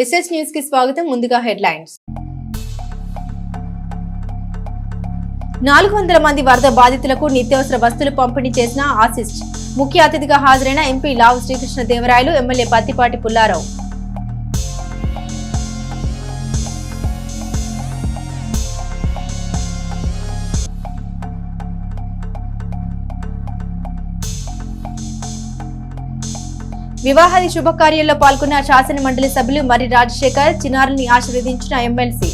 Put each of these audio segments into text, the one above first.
SS news కి స్వాగతం. ముందుగా హెడ్లైన్స్. 400 మంది వరద బాధితులకు నిత్యావసర వస్తువులు పంపిణీ చేసిన ఆసిస్ట్. ముఖ్య అతిథిగా హాజరైన ఎంపీ లావు శ్రీకృష్ణదేవరాయలు, ఎమ్మెల్యే పత్తిపాటి పుల్లారావు. వివాహాది శుభకార్యాల్లో పాల్గొన్న శాసన మండలి సభ్యులు మరి రాజశేఖర్, చిన్నారుల్ని ఆశీర్వదించిన ఎమ్మెల్సీ.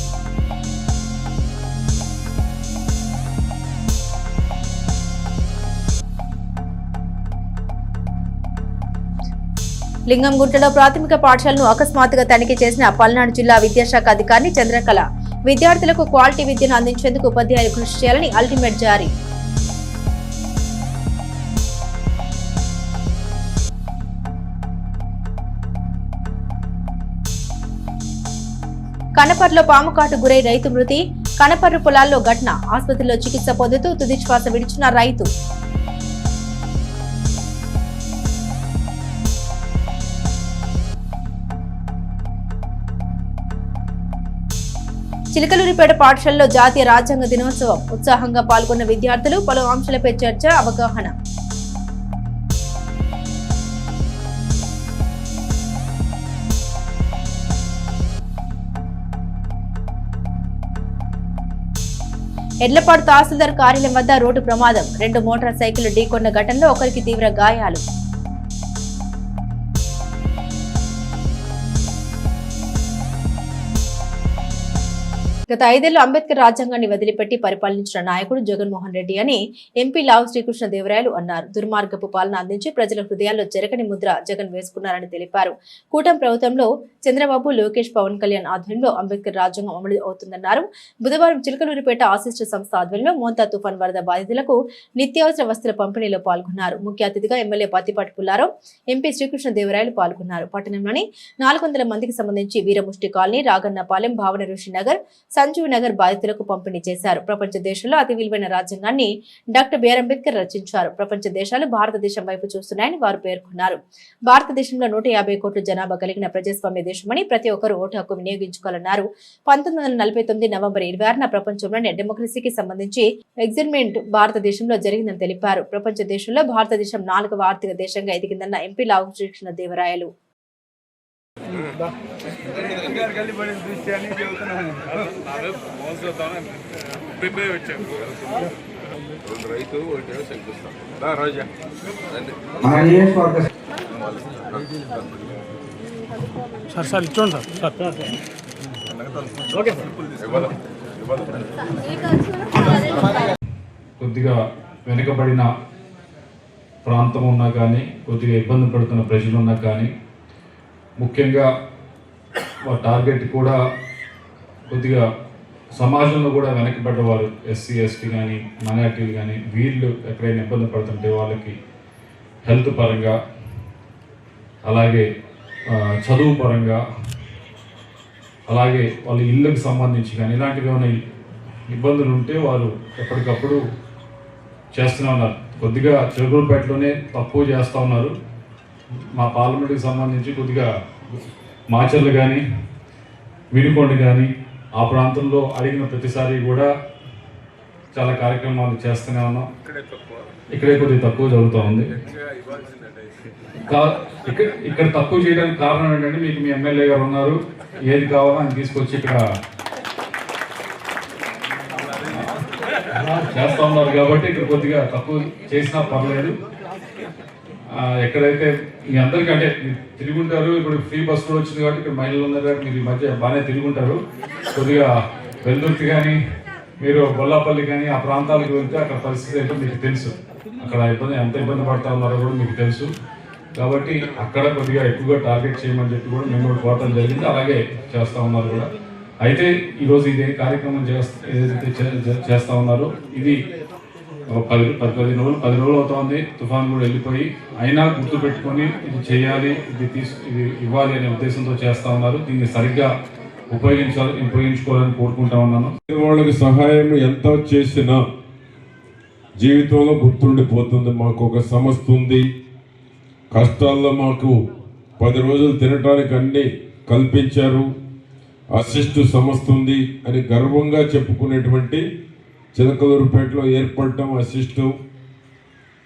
లింగంగుంటలో ప్రాథమిక పాఠశాలను అకస్మాత్తుగా తనిఖీ చేసిన పల్నాడు జిల్లా విద్యాశాఖ అధికారిని చంద్రకళ. విద్యార్థులకు క్వాలిటీ విద్యను అందించేందుకు ఉపాధ్యాయులు కృషి చేయాలని అల్టిమేట్ జారీ. కనపర్లో పాము కాటు గురై రైతు మృతి. కనపర్రు పొలాల్లో ఘటన. ఆసుపత్రిలో చికిత్స పొందుతూ తుది శ్వాస విడిచిన రైతు. చిలకలూరిపేట పాఠశాలలో జాతీయ రాజ్యాంగ దినోత్సవం. ఉత్సాహంగా పాల్గొన్న విద్యార్థులు. పలు అంశాలపై చర్చ, అవగాహన. ఎడ్లపాడు తహసీల్దార్ కార్యాలయం వద్ద రోడ్డు ప్రమాదం. 2 మోటార్ సైకిళ్లు ఢీకొన్న ఘటనలో ఒకరికి తీవ్ర గాయాలు. గత 5 ఏళ్లు అంబేద్కర్ రాజ్యాంగాన్ని వదిలిపెట్టి పరిపాలించిన నాయకుడు జగన్మోహన్ రెడ్డి అని ఎంపీ లావు శ్రీకృష్ణదేవరాయలు అన్నారు. దుర్మార్గపు పాలన అందించి ప్రజల హృదయాల్లో జరగని ముద్ర జగన్ వేసుకున్నారని తెలిపారు. కూటమి ప్రభుత్వంలో చంద్రబాబు, లోకేష్, పవన్ కళ్యాణ్ ఆధ్వర్యంలో అంబేద్కర్ రాజ్యాంగం అమలు అవుతుందన్నారు. బుధవారం చిలకలూరిపేట ఆసిస్ట్ సంస్థ ఆధ్వర్యంలో మోంతా తుఫాన్ వరద బాధితులకు నిత్యావసర వస్తువుల పంపిణీలో పాల్గొన్నారు. ముఖ్య అతిథిగా ఎమ్మెల్యే పత్తిపాటి పుల్లారావు, ఎంపీ శ్రీకృష్ణదేవరాయలు పాల్గొన్నారు. పట్టణంలోని 400 మందికి సంబంధించి వీరముష్టి కాలనీ, రాగన్నపాలెం, భావన ఋషి నగర్, సంజీవ్ నగర్ బాధితులకు పంపిణీ చేశారు. ప్రపంచ దేశంలో అతి విలువైన రాజ్యాంగాన్ని డాక్టర్ బిఆర్ అంబేద్కర్ రచించారు. ప్రపంచ దేశాలు భారతదేశం వైపు చూస్తున్నాయని వారు పేర్కొన్నారు. భారతదేశంలో 150 కోట్ల జనాభా కలిగిన ప్రజాస్వామ్య దేశమని ప్రతి ఒక్కరూ ఓటు హక్కు వినియోగించుకోవాలన్నారు. 1949 నవంబర్ 26న ప్రపంచంలోని డెమోక్రసీకి సంబంధించి ఎగ్జిట్మెంట్ భారతదేశంలో జరిగిందని తెలిపారు. ప్రపంచ దేశంలో భారతదేశం 4వ ఆర్థిక దేశంగా ఎదిగిందన్న ఎంపీ లావు శ్రీకృష్ణదేవరాయలు. సార్ ఇచ్చోండి సార్. కొద్దిగా వెనుకబడిన ప్రాంతం ఉన్నా కానీ, కొద్దిగా ఇబ్బంది పడుతున్న ప్రజలు ఉన్నా కానీ, ముఖ్యంగా టార్గెట్ కూడా కొద్దిగా సమాజంలో కూడా వెనకబడ్డవారు, ఎస్సీ, ఎస్టీ కానీ, మైనారిటీలు కానీ, వీళ్ళు ఎక్కడైనా ఇబ్బంది పడుతుంటే వాళ్ళకి హెల్త్ పరంగా, అలాగే చదువు పరంగా, అలాగే వాళ్ళ ఇళ్ళకి సంబంధించి కానీ ఇలాంటివి ఏమైనా ఇబ్బందులు ఉంటే వారు ఎప్పటికప్పుడు చేస్తూనే ఉన్నారు. కొద్దిగా చిలకలూరిపేటలోనే తక్కువ చేస్తూ ఉన్నారు. మా పార్లమెంట్కి సంబంధించి కొద్దిగా మాచర్లు కానీ, వినుకొండ కానీ ఆ ప్రాంతంలో అడిగిన ప్రతిసారి కూడా చాలా కార్యక్రమాలు చేస్తూనే ఉన్నాం. ఇక్కడే కొద్దిగా తక్కువ జరుగుతూ ఉంది. ఇక్కడ తక్కువ చేయడానికి కారణం ఏంటంటే, మీకు మీ ఎమ్మెల్యే గారు ఉన్నారు, ఏది కావాలో ఆయన తీసుకొచ్చి ఇక్కడ చేస్తూ ఉన్నారు కాబట్టి ఇక్కడ కొద్దిగా తక్కువ చేసినా పర్లేదు. ఎక్కడైతే మీ అందరికీ అంటే తిరుగుంటారు, ఇప్పుడు ఫ్రీ బస్ కూడా వచ్చింది కాబట్టి ఇక్కడ మహిళలు ఉన్నారు కాబట్టి మీరు ఈ మధ్య బాగానే తిరుగుంటారు. కొద్దిగా వెల్దుర్తి కానీ, మీరు బొల్లాపల్లి కానీ ఆ ప్రాంతాలకు వెళ్తే అక్కడ పరిస్థితి ఏంటో మీకు తెలుసు. అక్కడ ఎంత ఇబ్బంది పడతా ఉన్నారో కూడా మీకు తెలుసు. కాబట్టి అక్కడ కొద్దిగా ఎక్కువగా టార్గెట్ చేయమని చెప్పి కూడా మేము కూడా కోరడం జరిగింది. అలాగే చేస్తూ ఉన్నారు కూడా. అయితే ఈరోజు ఇదే కార్యక్రమం ఏదైతే చేస్తూ ఉన్నారో ఇది 10 రోజులు అవుతుంది. తుఫాన్ కూడా వెళ్ళిపోయి అయినా గుర్తుపెట్టుకొని ఇది చేయాలి, ఇది ఇవ్వాలి అనే ఉద్దేశంతో చేస్తూ ఉన్నారు. దీన్ని సరిగ్గా ఉపయోగించుకోవాలని కోరుకుంటా ఉన్నాను. వాళ్ళకి సహాయం ఎంత చేసినా జీవితంలో గుర్తుండిపోతుంది. మాకు ఒక సంస్థ ఉంది, కష్టాల్లో మాకు 10 రోజులు తినడానికి అన్ని కల్పించారు, అసిస్ట్ సంస్థ ఉంది అని గర్వంగా చెప్పుకునేటువంటి చిలకలూరుపేటలో ఏర్పడటం అసిస్టు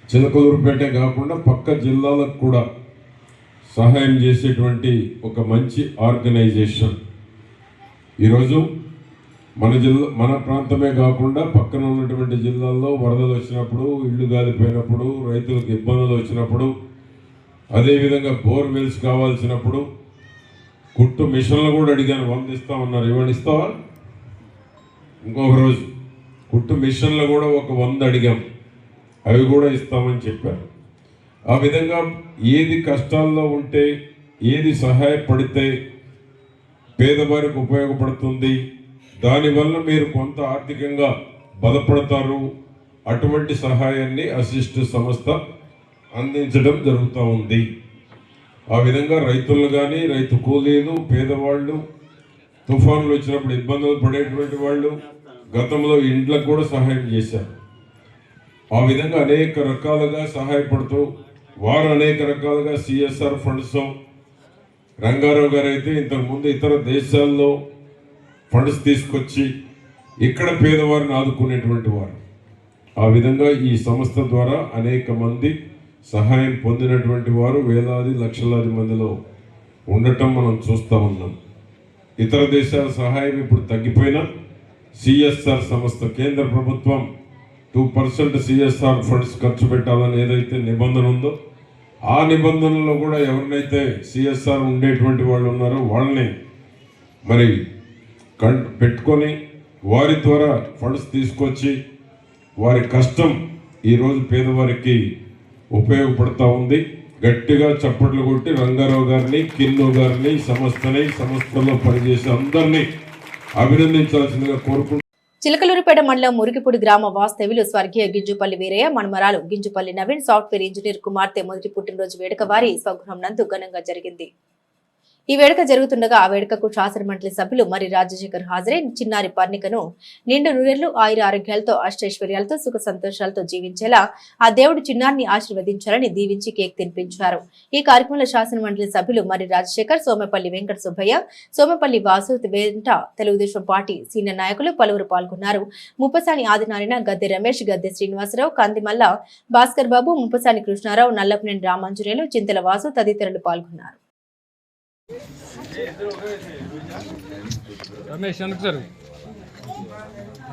చిలకలూరుపేటే కాకుండా పక్క జిల్లాలకు కూడా సహాయం చేసేటువంటి ఒక మంచి ఆర్గనైజేషన్. ఈరోజు మన ప్రాంతమే కాకుండా పక్కన ఉన్నటువంటి జిల్లాల్లో వరదలు వచ్చినప్పుడు, ఇళ్ళు గాలిపోయినప్పుడు, రైతులకు ఇబ్బందులు వచ్చినప్పుడు, అదేవిధంగా బోర్వెల్స్ కావాల్సినప్పుడు కుట్టు మిషన్లు కూడా అడిగాను. 100 ఇస్తామన్నారు. ఇవాళ ఇస్తావా? ఇంకొక రోజు కుట్టు మిషన్లు కూడా ఒక 100 అడిగాం. అవి కూడా ఇస్తామని చెప్పారు. ఆ విధంగా ఏది కష్టాల్లో ఉంటే, ఏది సహాయపడితే పేదవారికి ఉపయోగపడుతుంది, దానివల్ల మీరు కొంత ఆర్థికంగా బలపడతారు, అటువంటి సహాయాన్ని అసిస్ట్ సంస్థ అందించడం జరుగుతూ ఉంది. ఆ విధంగా రైతులు కానీ, రైతు కూలీలు, పేదవాళ్ళు, తుఫాన్లు వచ్చినప్పుడు ఇబ్బందులు పడేటువంటి వాళ్ళు గతంలో ఇండ్లకు కూడా సహాయం చేశారు. ఆ విధంగా అనేక రకాలుగా సహాయపడుతూ వారు అనేక రకాలుగా సిఎస్ఆర్ ఫండ్స్, రంగారావు గారు అయితే ఇంతకుముందు ఇతర దేశాల్లో ఫండ్స్ తీసుకొచ్చి ఇక్కడ పేదవారిని ఆదుకునేటువంటి వారు. ఆ విధంగా ఈ సంస్థ ద్వారా అనేక మంది సహాయం పొందినటువంటి వారు వేలాది లక్షలాది మందిలో ఉండటం మనం చూస్తూ ఉన్నాం. ఇతర దేశాల సహాయం ఇప్పుడు తగ్గిపోయినా సిఎస్ఆర్ సంస్థ, కేంద్ర ప్రభుత్వం 2% సిఎస్ఆర్ ఫండ్స్ ఖర్చు పెట్టాలని ఏదైతే నిబంధన ఉందో ఆ నిబంధనలో కూడా ఎవరినైతే సిఎస్ఆర్ ఉండేటువంటి వాళ్ళు ఉన్నారో వాళ్ళని మరి పెట్టుకొని వారి ద్వారా ఫండ్స్ తీసుకొచ్చి వారి కష్టం ఈరోజు పేదవారికి ఉపయోగపడుతూ ఉంది. గట్టిగా చప్పట్లు కొట్టి రంగారావు గారిని, కిన్ను గారిని, సంస్థలో పనిచేసే అందరినీ అభినందించాల్సిందిగా కోరుకుంటున్నాను. చిలకలూరుపేట మండలం మురికిపూడి గ్రామ వాస్తవ్యులు స్వర్గీయ గింజుపల్లి వీరయ్య మనమరాలు గింజుపల్లి నవీన్ సాఫ్ట్వేర్ ఇంజనీర్ కుమార్తె మొదటి పుట్టినరోజు వేడుక వారి స్వగృహం నందు ఘనంగా జరిగింది. ఈ వేడుక జరుగుతుండగా ఆ వేడుకకు శాసనమండలి సభ్యులు మరి రాజశేఖర్ హాజరై చిన్నారి పర్ణికను నిండు నూరేళ్లు ఆయుర ఆరోగ్యాలతో అష్టైశ్వర్యాలతో సుఖ సంతోషాలతో జీవించేలా ఆ దేవుడు చిన్నారిని ఆశీర్వదించాలని దీవించి కేక్ తినిపించారు. ఈ కార్యక్రమంలో శాసనమండలి సభ్యులు మరి రాజశేఖర్, సోమపల్లి వెంకట సుబ్బయ్య, సోమపల్లి వాసు వెంట తెలుగుదేశం పార్టీ సీనియర్ నాయకులు పలువురు పాల్గొన్నారు. ముప్పసాని ఆదినారాయణ, గద్దె రమేష్, గద్దె శ్రీనివాసరావు, కందిమల్ల భాస్కర్ బాబు, ముప్పసాని కృష్ణారావు, నల్లపనేని రామాంజనేయులు, చింతల వాసు తదితరులు పాల్గొన్నారు. రమేష్ సార్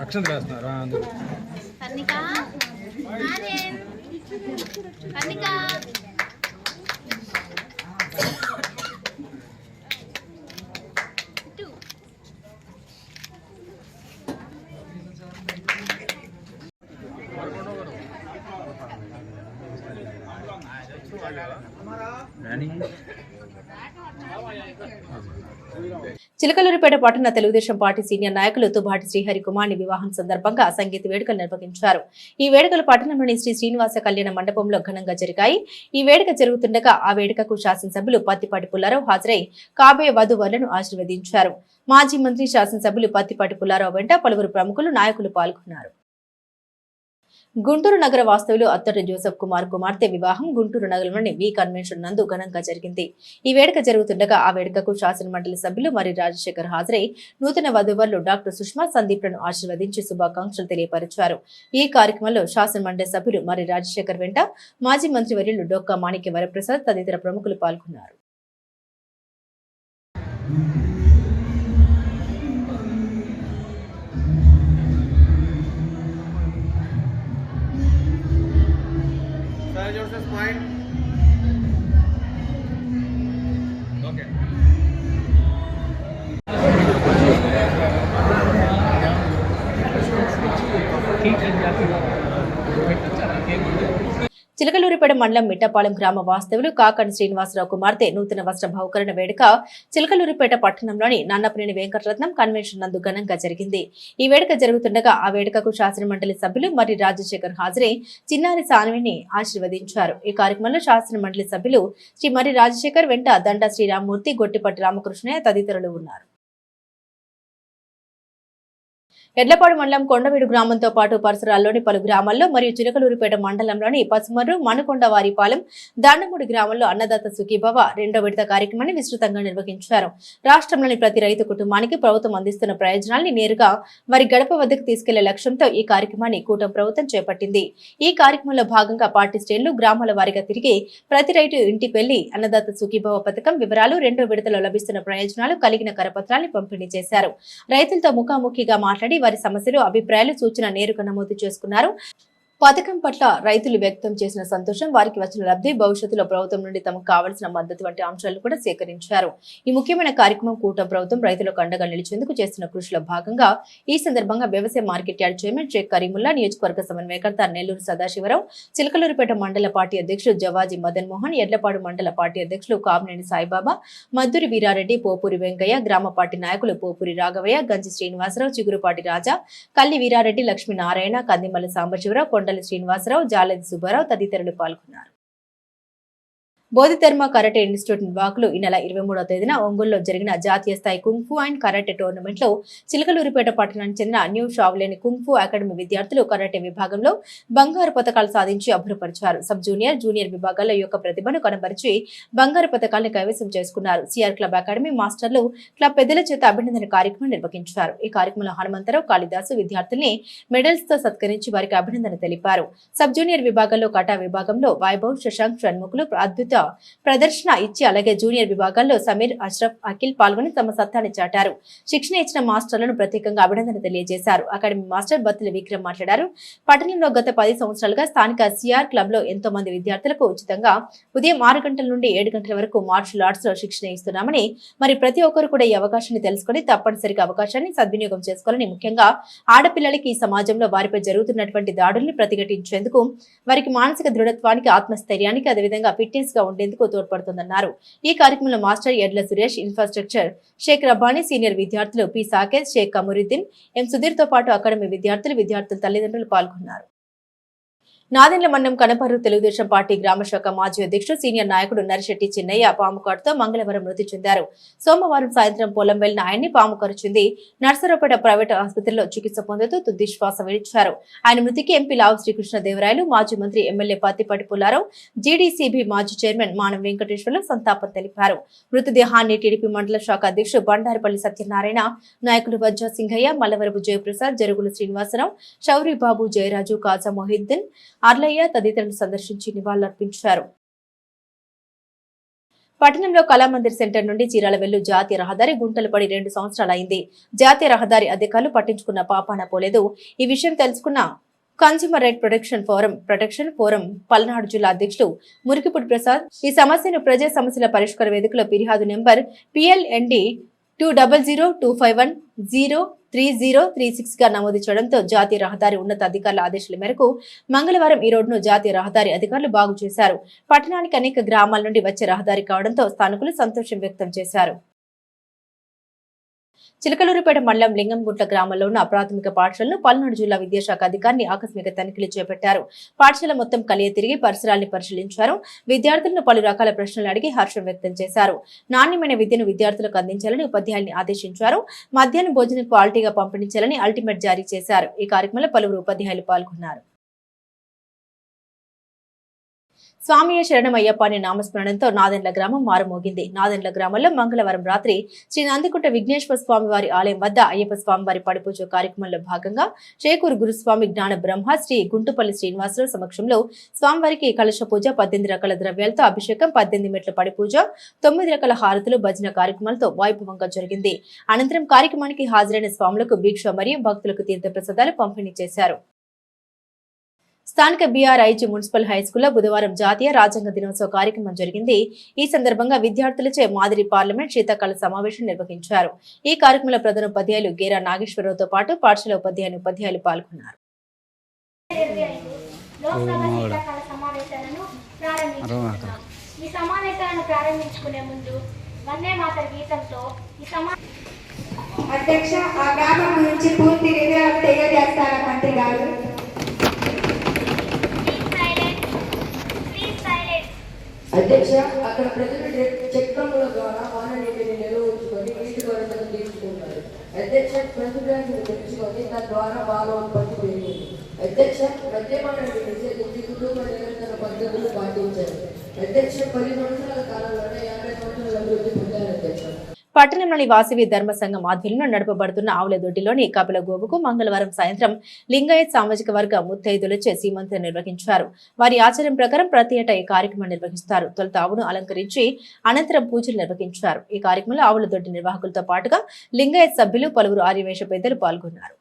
అక్షంత రాస్తున్నారా? చిలకలూరిపేట పట్టణ తెలుగుదేశం పార్టీ సీనియర్ నాయకులు తుబాటి శ్రీహరి కుమార్ని వివాహం సందర్భంగా సంగీత వేడుకలు నిర్వహించారు. ఈ వేడుకలు పట్టణంలోని శ్రీ శ్రీనివాస కళ్యాణ మండపంలో ఘనంగా జరిగాయి. ఈ వేడుక జరుగుతుండగా ఆ వేడుకకు శాసనసభ్యులు పత్తిపాటి పుల్లారావు హాజరై కాబోయే వధువరులను ఆశీర్వదించారు. మాజీ మంత్రి శాసనసభ్యులు పత్తిపాటి పుల్లారావు వెంట పలువురు ప్రముఖులు నాయకులు పాల్గొన్నారు. గుంటూరు నగర వాస్తవ్యులు అత్తటి జోసెఫ్ కుమార్ కుమార్తె వివాహం గుంటూరు నగరంలోని వి కన్వెన్షన్ నందు ఘనంగా జరిగింది. ఈ వేడుక జరుగుతుండగా ఆ వేడుకకు శాసనమండలి సభ్యులు మరి రాజశేఖర్ హాజరై నూతన వధువరులు డాక్టర్ సుష్మా సందీప్లను ఆశీర్వదించి శుభాకాంక్షలు తెలియపరిచారు. ఈ కార్యక్రమంలో శాసనమండలి సభ్యులు మరి రాజశేఖర్ వెంట మాజీ మంత్రి వర్యులు డొక్కా మాణిక్య వరప్రసాద్ తదితర ప్రముఖులు పాల్గొన్నారు. చిలకలూరిపేట మండలం మిట్టపాలెం గ్రామ వాస్తవులు కాకండి శ్రీనివాసరావు కుమార్తె నూతన వస్త్ర బహుకరణ వేడుక చిలకలూరిపేట పట్టణంలోని నాన్నపనేని వెంకటరత్నం కన్వెన్షన్ నందు ఘనంగా జరిగింది. ఈ వేడుక జరుగుతుండగా ఆ వేడుకకు శాసనమండలి సభ్యులు మరి రాజశేఖర్ హాజరై చిన్నారి సాన్విని ఆశీర్వదించారు. ఈ కార్యక్రమంలో శాసనమండలి సభ్యులు శ్రీ మరి రాజశేఖర్ వెంట దండ శ్రీరామ్మూర్తి, గొట్టిపట్టి రామకృష్ణయ్య తదితరులు ఉన్నారు. ఎడ్లపాడు మండలం కొండవీడు గ్రామంతో పాటు పరిసరాల్లోని పలు గ్రామాల్లో మరియు చిలకలూరిపేట మండలంలోని పసుమర్రు మనుకొండ వారిపాలెం దాండమూడి గ్రామంలో అన్నదాత సుఖీభవ రెండో విడత కార్యక్రమాన్ని విస్తృతంగా నిర్వహించారు. రాష్ట్రంలోని ప్రతి రైతు కుటుంబానికి ప్రభుత్వం అందిస్తున్న ప్రయోజనాల్ని నేరుగా వారి గడప వద్దకు తీసుకెళ్లే లక్ష్యంతో ఈ కార్యక్రమాన్ని కూటమి ప్రభుత్వం చేపట్టింది. ఈ కార్యక్రమంలో భాగంగా పార్టీ శ్రేణులు గ్రామాల వారీగా తిరిగి ప్రతి రైతు ఇంటికి వెళ్లి అన్నదాత సుఖీభవ పథకం వివరాలు, రెండో విడతలో లభిస్తున్న ప్రయోజనాలు కలిగిన కరపత్రాన్ని పంపిణీ చేశారు. రైతులతో ముఖాముఖిగా మాట్లాడి వారి సమస్యలు, అభిప్రాయాలు, సూచన నేరుగా నమోదు చేసుకున్నారు. పథకం పట్ల రైతులు వ్యక్తం చేసిన సంతోషం, వారికి వచ్చిన లబ్ధి, భవిష్యత్తులో ప్రభుత్వం నుండి తమకు కావాల్సిన మద్దతు వంటి అంశాలను కూడా సేకరించారు. ఈ ముఖ్యమైన కార్యక్రమం కూటమి ప్రభుత్వం రైతులకు అండగా నిలిచేందుకు చేస్తున్న కృషిలో భాగంగా ఈ సందర్భంగా వ్యవసాయ market yard chairman Shaik Karimulla, నియోజకవర్గ సమన్వయకర్త నెల్లూరు సదాశివరావు, చిలకలూరిపేట మండల పార్టీ అధ్యక్షుడు జవాజీ మదన్ మోహన్, ఎడ్లపాడు మండల పార్టీ అధ్యక్షులు కామినేని సాయిబాబా, మద్దూరి వీరారెడ్డి, పోపూరి వెంకయ్య, గ్రామ పార్టీ నాయకులు పోపూరి రాఘవయ్య, గంజి శ్రీనివాసరావు, చిగురుపాటి రాజా, కల్లి వీరారెడ్డి, లక్ష్మీనారాయణ, కందిమల్ల సాంబశివరావు, కొండలి శ్రీనివాసరావు, జాలది సుబ్బారావు తదితరులు పాల్గొన్నారు. బోధిధర్మ కరాటే ఇన్స్టిట్యూట్ నిర్వాహకులు ఈ నెల 23వ తేదీన ఒంగోలులో జరిగిన జాతీయ స్థాయి కుంగ్ఫు అండ్ కరాటే టోర్నమెంట్ లో చిలకలూరిపేట పట్టణానికి చెందిన న్యూ షావ్లేని కుంగ్ఫు అకాడమీ విద్యార్థులు కరాటే విభాగంలో బంగారు పతకాలు సాధించి అభ్రపరిచారు. సబ్ జూనియర్, జూనియర్ విభాగాల్లో యొక్క ప్రతిభను కనబరిచి బంగారు పతకాలను కైవసం చేసుకున్నారు. సిఆర్ క్లబ్ అకాడమీ మాస్టర్లు క్లబ్ పెద్దల చేత అభినందన కార్యక్రమం నిర్వహించారు. ఈ కార్యక్రమంలో హనుమంతరావు, కాళిదాసు విద్యార్థుల్ని మెడల్స్ తో సత్కరించి వారికి అభినందన తెలిపారు. సబ్ జూనియర్ విభాగంలో కటా విభాగంలో వైభవ్, శశాంక్, షణ్ముఖులు అద్భుత ప్రదర్శన ఇచ్చి, అలాగే జూనియర్ విభాగాల్లో సమీర్, అష్రఫ్, అఖిల్ పాల్గొని తమ సత్తాని చాటారు. శిక్షణ ఇచ్చిన మాస్టర్లను ప్రత్యేకంగా అభినందన తెలియజేశారు. అకాడమీ మాస్టర్ బత్తుల విక్రమ్ మాట్లాడారు. పట్టణంలో గత 10 సంవత్సరాలుగా స్థానిక సిఆర్ క్లబ్ లో ఎంతో మంది విద్యార్థులకు ఉచితంగా ఉదయం 6 గంటల నుండి 7 గంటల వరకు మార్షల్ ఆర్ట్స్ లో శిక్షణ ఇస్తున్నామని, మరి ప్రతి ఒక్కరు కూడా ఈ అవకాశాన్ని తెలుసుకుని తప్పనిసరిగా అవకాశాన్ని సద్వినియోగం చేసుకోవాలని, ముఖ్యంగా ఆడపిల్లలకి ఈ సమాజంలో వారిపై జరుగుతున్నటువంటి దాడుల్ని ప్రతిఘటించేందుకు, వారికి మానసిక దృఢత్వానికి, ఆత్మస్థైర్యానికి, అదేవిధంగా ఫిట్నెస్ గా ఉండేందుకు తోడ్పడుతుందన్నారు. ఈ కార్యక్రమంలో మాస్టర్ ఎడ్ల సురేష్, ఇన్ఫ్రాస్ట్రక్చర్ షేక్ రబ్బానీ, సీనియర్ విద్యార్థులు పి సాకేత్, షేక్ కమరుద్దీన్, ఎం సుధీర్ తో పాటు అకాడమీ విద్యార్థుల తల్లిదండ్రులు పాల్గొన్నారు. నాదెండ్ల మండలం కనపర్రు తెలుగుదేశం పార్టీ గ్రామ శాఖ మాజీ అధ్యక్షుడు, సీనియర్ నాయకుడు నరిశెట్టి చిన్నయ్య పాముకాటుతో మంగళవారం మృతి చెందారు. సోమవారం సాయంత్రం పొలం వెళ్లిన ఆయన్ని పాము కరిచింది. నర్సరావుపేట ప్రైవేటు ఆసుపత్రిలో చికిత్స పొందుతూ తుది శ్వాస విడిచారు. ఆయన మృతికి ఎంపీ లావు శ్రీకృష్ణదేవరాయలు, మాజీ మంత్రి ఎమ్మెల్యే పత్తిపాటి పుల్లారావు, జీడీసీబీ మాజీ చైర్మన్ మానం వెంకటేశ్వర్లు సంతాపం తెలిపారు. మృతదేహాన్ని టీడీపీ మండల శాఖ అధ్యక్షుడు బండారిపల్లి సత్యనారాయణ, నాయకులు వజ్జా సింగయ్య, మల్లవరపు జయప్రసాద్, జరుగుల శ్రీనివాసరావు, శౌరిబాబు, జయరాజు, కాజా మొహిద్దీన్, అర్లయ్య తదితరులు సందర్శించి నివాళులర్పించారు. పట్టణంలో కళామందిర్ సెంటర్ నుండి చీరాల వెల్లు జాతీయ రహదారి గుంటలు పడి 2 సంవత్సరాలైంది. జాతీయ రహదారి అధికారులు పట్టించుకున్న పాపాన పోలేదు. ఈ విషయం తెలుసుకున్న consumer right protection forum Palnadu జిల్లా అధ్యక్షుడు మురికిపూడి ప్రసాద్ ఈ సమస్యను ప్రజా సమస్యల పరిష్కార వేదికలో ఫిర్యాదు నెంబర్ PLND 200225103036 గా నమోదు చేయడంతో జాతీయ రహదారి ఉన్నత అధికారుల ఆదేశాల మేరకు మంగళవారం ఈ రోడ్డును జాతీయ రహదారి అధికారులు బాగు చేశారు. పట్టణానికి అనేక గ్రామాల నుండి వచ్చే రహదారి కావడంతో స్థానికులు సంతోషం వ్యక్తం చేశారు. చిలకలూరిపేట మండలం లింగంగుంట్ల గ్రామంలో ఉన్న ప్రాథమిక పాఠశాలను పల్నాడు జిల్లా విద్యాశాఖ అధికారిని ఆకస్మిక తనిఖీలు చేపట్టారు. పాఠశాల మొత్తం కలియ తిరిగి పరిసరాల్ని పరిశీలించారు. విద్యార్థులను పలు రకాల ప్రశ్నలు అడిగి హర్షం వ్యక్తం చేశారు. నాణ్యమైన విద్యను విద్యార్థులకు అందించాలని ఉపాధ్యాయుల్ని ఆదేశించారు. మధ్యాహ్న భోజనం క్వాలిటీగా పంపిణీంచాలని అల్టిమేట్ జారీ చేశారు. ఈ కార్యక్రమంలో పలువురు ఉపాధ్యాయులు పాల్గొన్నారు. స్వామియే శరణమయ్యప్ప అనే నామస్మరణంతో నాదెండ్ల గ్రామం మారుమోగింది. నాదెండ్ల గ్రామంలో మంగళవారం రాత్రి శ్రీ నందికుంట విఘ్నేశ్వర స్వామి వారి ఆలయం వద్ద అయ్యప్ప స్వామి వారి పడిపూజ కార్యక్రమంలో భాగంగా చేకూరు గురుస్వామి జ్ఞాన బ్రహ్మ శ్రీ గుంటుపల్లి శ్రీనివాసరావు సమక్షంలో స్వామివారికి కలశ పూజ, 18 రకాల ద్రవ్యాలతో అభిషేకం, 18 మెట్ల పడిపూజ, 9 రకాల హారతులు, భజన కార్యక్రమాలతో వైభవంగా జరిగింది. అనంతరం కార్యక్రమానికి హాజరైన స్వాములకు భిక్ష మరియు భక్తులకు తీర్థప్రసాదాలు పంపిణీ చేశారు. స్థానిక BRIG మున్సిపల్ హైస్కూల్లో బుధవారం జాతీయ రాజ్యాంగ దినోత్సవ కార్యక్రమం జరిగింది. ఈ సందర్భంగా విద్యార్థులచే మాదిరి పార్లమెంట్ శీతాకాల సమావేశం నిర్వహించారు. ఈ కార్యక్రమంలో ప్రధాన ఉపాధ్యాయులు గేరా నాగేశ్వరరావుతో పాటు పాఠశాల ఉపాధ్యాయులు పాల్గొన్నారు. అధ్యక్ష, ఆ గ్రామం గురించి పూర్తి వివరాలు తెలియజేస్తారా మంత్రి గారు? అధ్యక్ష, అక్కడ ప్రజలు చెక్ డ్రమ్ముల ద్వారా వాన నీటిని నిల్వ ఉంచుకొని నీటి కొరతను తీర్చుకుంటారు. అధ్యక్ష ప్రతిభను తెచ్చుకొని తద్వారా బాలోత్పత్తి పెరిగింది. అధ్యక్ష మద్యపానాన్ని నిషేధించి కుటుంబ నిరంతర పద్ధతులు పాటించారు. అధ్యక్ష 10 సంవత్సరాల కాలంలోనే 50 సంవత్సరాల అభివృద్ధి పొందారు. అధ్యక్ష పట్టణంలోని వాసవి ధర్మ సంఘం ఆధ్వర్యంలో నడపబడుతున్న ఆవులదొడ్డిలోని కపిల గోవుకు మంగళవారం సాయంత్రం లింగాయత్ సామాజిక వర్గ ముత్తైదులచే సీమంతం నిర్వహించారు. వారి ఆచారం ప్రకారం ప్రతి ఏటా ఈ కార్యక్రమం నిర్వహిస్తారు. తొలుత ఆవును అలంకరించి అనంతరం పూజలు నిర్వహించారు. ఈ కార్యక్రమంలో ఆవులదొడ్డి నిర్వాహకులతో పాటుగా లింగాయత్ సభ్యులు, పలువురు ఆర్యవేశ పెద్దలు పాల్గొన్నారు.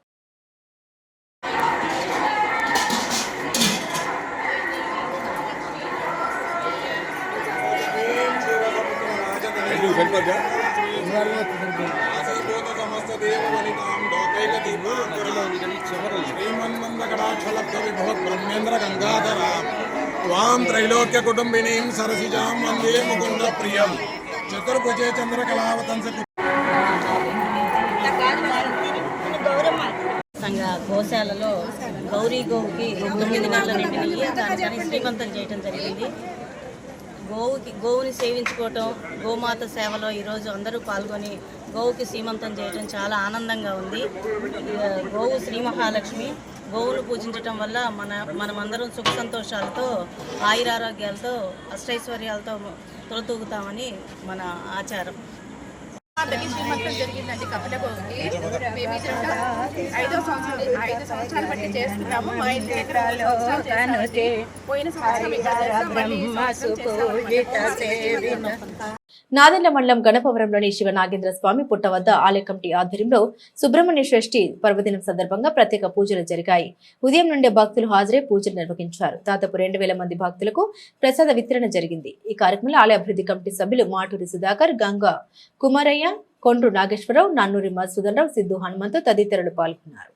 त्रैलोक्य कुटुंबिनीं सरसिजां वंदे मुकुंद प्रियं चतुर्भुजे चंद्रकलावतंस సంఘ గోశాలలో గౌరీ గోవుకి 9 నెలల నిండినయ్యి దానికని శ్రీమంతం చేయడం జరిగింది. గోవుని సేవించుకోవటం, గోమాత సేవలో ఈరోజు అందరూ పాల్గొని గోవుకి సీమంతం చేయడం చాలా ఆనందంగా ఉంది. గోవు శ్రీ మహాలక్ష్మి. గోవును పూజించటం వల్ల మనమందరం సుఖ సంతోషాలతో, ఆయురారోగ్యాలతో, అష్టైశ్వర్యాలతో తొలతూగుతామని మన ఆచారం. శ్రీమంతం జరిగిందండి కపిల గోవుకి. మేము 5 సంవత్సరాలు బట్టి చేస్తున్నాము. మా ఇంటి దగ్గర పోయిన సంవత్సరం నాదెండ్ల మండలం గణపవరంలోని శివ నాగేంద్ర స్వామి పుట్ట వద్ద ఆలయ కమిటీ ఆధ్వర్యంలో సుబ్రహ్మణ్య షష్ఠి పర్వదినం సందర్భంగా ప్రత్యేక పూజలు జరిగాయి. ఉదయం నుండే భక్తులు హాజరై పూజలు నిర్వహించారు. దాదాపు 2000 మంది భక్తులకు ప్రసాద వితరణ జరిగింది. ఈ కార్యక్రమంలో ఆలయ అభివృద్ధి కమిటీ సభ్యులు మాటూరి సుధాకర్, గంగా కుమారయ్య, కొండ్రు నాగేశ్వరరావు, నన్నూరి మధుసూదన్ రావు, సిద్ధు హనుమంతు తదితరులు పాల్గొన్నారు.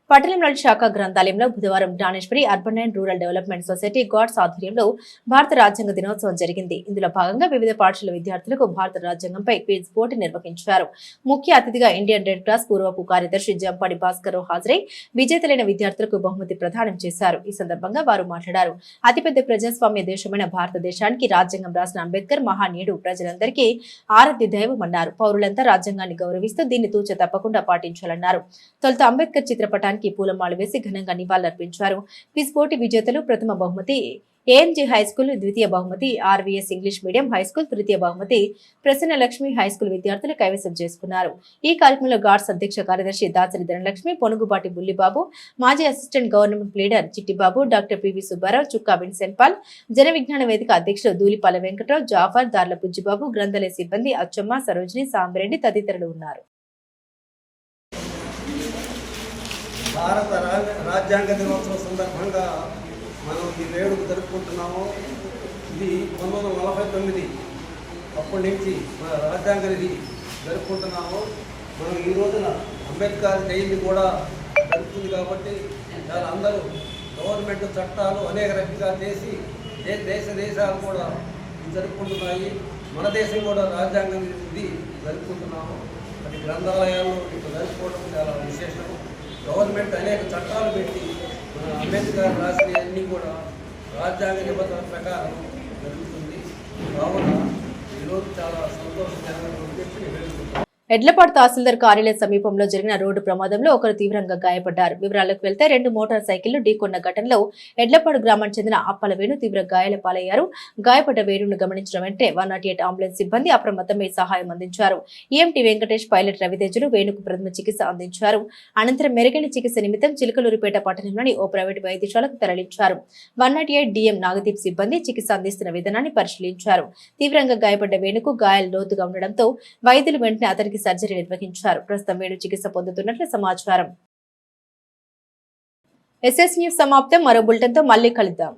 పట్టణంలోని శాఖ గ్రంథాలయంలో బుధవారం Jnaneshwari urban and rural development society గాడ్స్ ఆధ్వర్యంలో భారత రాజ్యాంగ దినోత్సవం జరిగింది. ఇందులో భాగంగా వివిధ పాఠశాల విద్యార్థులకు భారత రాజ్యాంగంపై క్విజ్ పోటీ నిర్వహించారు. ముఖ్య అతిథిగా ఇండియన్ రెడ్ క్రాస్ పూర్వపు కార్యదర్శి జంపాడి భాస్కర్ హాజరై విజేతలైన విద్యార్థులకు బహుమతి ప్రదానం చేశారు. ఈ సందర్భంగా వారు మాట్లాడారు. అతిపెద్ద ప్రజాస్వామ్య దేశమైన భారతదేశానికి రాజ్యాంగం రాసిన అంబేద్కర్ మహానీయుడు, ప్రజలందరికీ ఆరాధ్య దైవమన్నారు. పౌరులంతా రాజ్యాంగాన్ని గౌరవిస్తూ దీన్ని తూచ తప్పకుండా పాటించాలన్నారు. తొలుత అంబేద్కర్ చిత్రపటానికి పూలమాల వేసి ఘనంగా నివాళులర్పించారు. క్విజ్ పోటీ విజేతలు ప్రథమ బహుమతి ఏఎంజీ హైస్కూల్, ద్వితీయ బహుమతి ఆర్వీఎస్ ఇంగ్లీష్ మీడియం హైస్కూల్, తృతీయ బహుమతి ప్రసన్న లక్ష్మి హైస్కూల్ విద్యార్థులు కైవసం చేసుకున్నారు. ఈ కార్యక్రమంలో గాడ్స్ అధ్యక్ష కార్యదర్శి దాసరి ధనలక్ష్మి, పొనుగుబాటి బుల్లిబాబు, మాజీ assistant government leader Chittibabu, doctor PV Subbarao, Chukka Vincent Paul, Jana Vignana వేదిక అధ్యక్షుడు దూలిపాల వెంకటరావు, జాఫర్, దార్ల పుజ్జిబాబు, గ్రంథాలయ సిబ్బంది అచ్చమ్మ, సరోజిని, సాంబరెడ్డి తదితరులు ఉన్నారు. భారత రాజ్యాంగ దినోత్సవం సందర్భంగా మనం ఈ వేడుక జరుపుకుంటున్నాము. ఇది 1949 అప్పటి నుంచి మన రాజ్యాంగ నిధి జరుపుకుంటున్నాము. మనం ఈ రోజున అంబేద్కర్ జయంతి కూడా జరుగుతుంది కాబట్టి చాలా అందరూ గవర్నమెంట్ చట్టాలు అనేక రకంగా చేసి దేశాలు కూడా జరుపుకుంటున్నాయి. మన దేశం కూడా రాజ్యాంగ నిధి జరుపుకుంటున్నాము. అది గ్రంథాలయాల్లో ఇప్పుడు జరుపుకోవడం చాలా విశేషం. గవర్నమెంట్ అనేక చట్టాలు పెట్టి మన అంబేద్కర్ రాసినవన్నీ కూడా రాజ్యాంగ నిబంధనల ప్రకారం జరుగుతుంది. కావున ఈరోజు చాలా సంతోషకరంగా చెప్పి వేడుకుంటున్నాను. ఎడ్లపాడు తహసీల్దార్ కార్యాలయ సమీపంలో జరిగిన రోడ్డు ప్రమాదంలో ఒకరు తీవ్రంగా గాయపడ్డారు. వివరాలకు వెళ్తే 2 మోటార్ సైకిళ్లు ఢీకొన్న ఘటనలో ఎడ్లపాడు గ్రామానికి చెందిన అప్పల వేణు తీవ్ర గాయాల పాలయ్యారు. గాయపడ్డ వేణును గమనించిన వెంటనే 108 అంబులెన్స్ సిబ్బంది అప్రమత్తమై సహాయం అందించారు. ఈఎంటీ వెంకటేష్, పైలట్ రవితేజులు వేణుకు ప్రథమ చికిత్స అందించారు. అనంతరం మెరుగైన చికిత్స నిమిత్తం చిలకలూరిపేట పట్టణంలోని ఓ ప్రైవేటు వైద్యశాలకు తరలించారు. 108 డిఎం నాగదీప్ సిబ్బంది చికిత్స అందిస్తున్న విధానాన్ని పరిశీలించారు. తీవ్రంగా గాయపడ్డ వేణుకు గాయాలు లోతుగా ఉండడంతో వైద్యులు వెంటనే అతనికి సర్జరీ నిర్వహించారు. ప్రస్తుతం వేణు చికిత్స పొందుతున్నట్లు సమాచారం. ఎస్ఎస్ న్యూస్ సమాప్తం. మరో బులెటిన్తో మళ్ళీ కలుద్దాం.